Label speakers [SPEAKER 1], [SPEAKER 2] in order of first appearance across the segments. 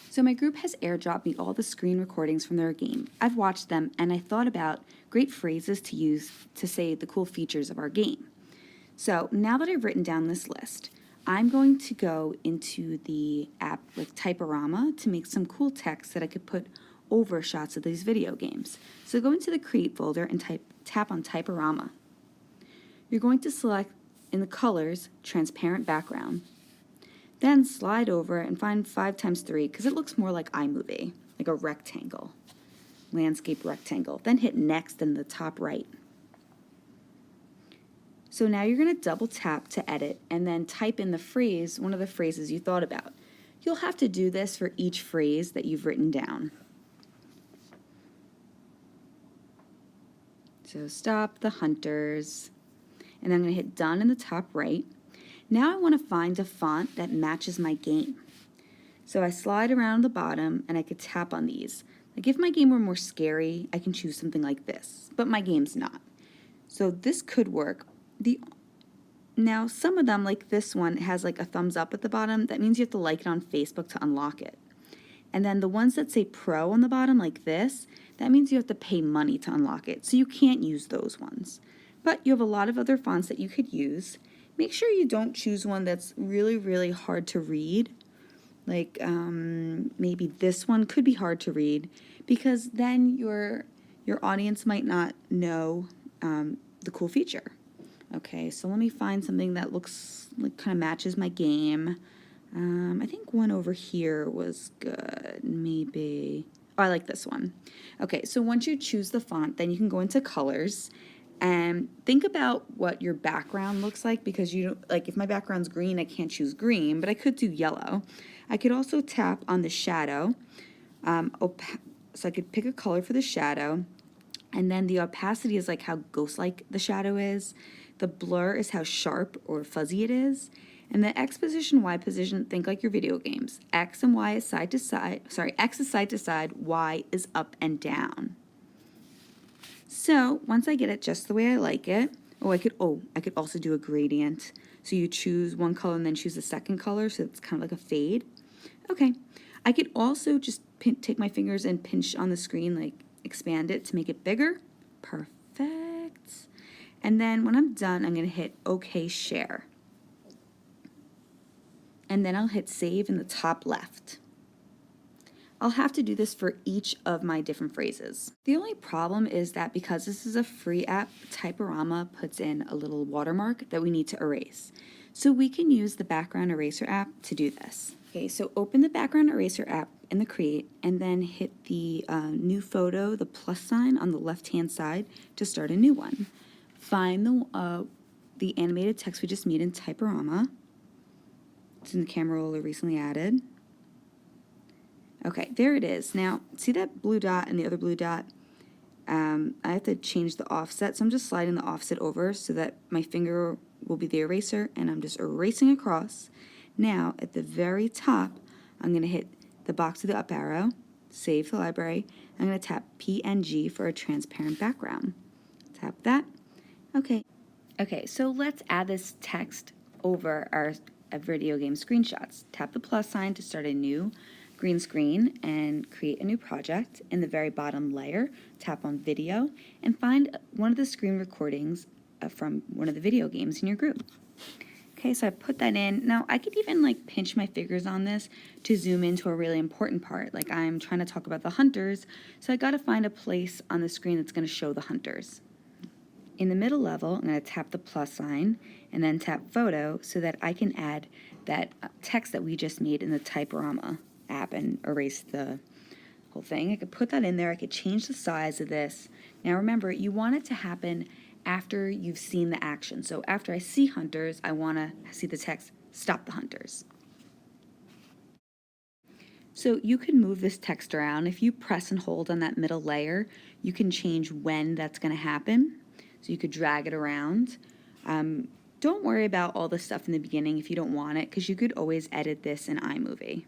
[SPEAKER 1] So my group has airdropped me all the screen recordings from their game. I've watched them and I thought about great phrases to use to say the cool features of our game. So now that I've written down this list, I'm going to go into the app like Typorama to make some cool text that I could put over shots of these video games. So go into the Create folder and tap on Typorama. You're going to select in the colors, transparent background. Then slide over and find 5x3 because it looks more like iMovie, like a rectangle, landscape rectangle. Then hit next in the top right. So now you're going to double tap to edit and then type in the phrase, one of the phrases you thought about. You'll have to do this for each phrase that you've written down. So stop the hunters. And I'm going to hit done in the top right. Now I want to find a font that matches my game. So I slide around the bottom and I could tap on these. Like if my game were more scary, I can choose something like this, but my game's not. So this could work. Now some of them, like this one, has like a thumbs up at the bottom. That means you have to like it on Facebook to unlock it. And then the ones that say Pro on the bottom, like this, that means you have to pay money to unlock it. So you can't use those ones. But you have a lot of other fonts that you could use. Make sure you don't choose one that's really, really hard to read. Like maybe this one could be hard to read because then your audience might not know the cool feature. Okay, so let me find something that looks like kind of matches my game. I think one over here was good, maybe. Oh, I like this one. Okay, so once you choose the font, then you can go into colors and think about what your background looks like because you don't, like if my background's green, I can't choose green, but I could do yellow. I could also tap on the shadow. So I could pick a color for the shadow, and then the opacity is like how ghost-like the shadow is. The blur is how sharp or fuzzy it is. And the X position, Y position, think like your video games. X and Y is side to side, X is side to side, Y is up and down. So once I get it just the way I like it, I could also do a gradient. So you choose one color and then choose the second color, so it's kind of like a fade. Okay, I could also just take my fingers and pinch on the screen, like expand it to make it bigger. Perfect. And then when I'm done, I'm gonna hit OK Share. And then I'll hit Save in the top left. I'll have to do this for each of my different phrases. The only problem is that because this is a free app, Typorama puts in a little watermark that we need to erase. So we can use the background eraser app to do this. Okay, so open the background eraser app in the Create and then hit the new photo, the plus sign on the left-hand side to start a new one. Find the animated text we just made in Typorama. It's in the camera roller recently added. Okay, there it is. Now, see that blue dot and the other blue dot? I have to change the offset, so I'm just sliding the offset over so that my finger will be the eraser, and I'm just erasing across. Now, at the very top, I'm going to hit the box with the up arrow, save to library. I'm going to tap PNG for a transparent background. Tap that. Okay. Okay, so let's add this text over our video game screenshots. Tap the plus sign to start a new green screen and create a new project. In the very bottom layer, tap on video and find one of the screen recordings from one of the video games in your group. Okay, so I put that in. Now I could even like pinch my fingers on this to zoom into a really important part. Like I'm trying to talk about the hunters, so I gotta find a place on the screen that's gonna show the hunters. In the middle level, I'm gonna tap the plus sign and then tap photo so that I can add that text that we just made in the Typorama app and erase the whole thing. I could put that in there. I could change the size of this. Now remember, you want it to happen after you've seen the action. So after I see hunters, I want to see the text, stop the hunters. So you can move this text around. If you press and hold on that middle layer, you can change when that's going to happen. So you could drag it around. Don't worry about all the stuff in the beginning if you don't want it, because you could always edit this in iMovie.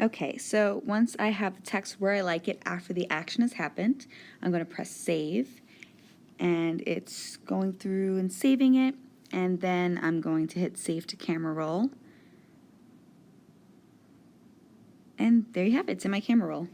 [SPEAKER 1] Okay, so once I have the text where I like it after the action has happened, I'm going to press save, and it's going through and saving it, and then I'm going to hit save to camera roll. And there you have it. It's in my camera roll.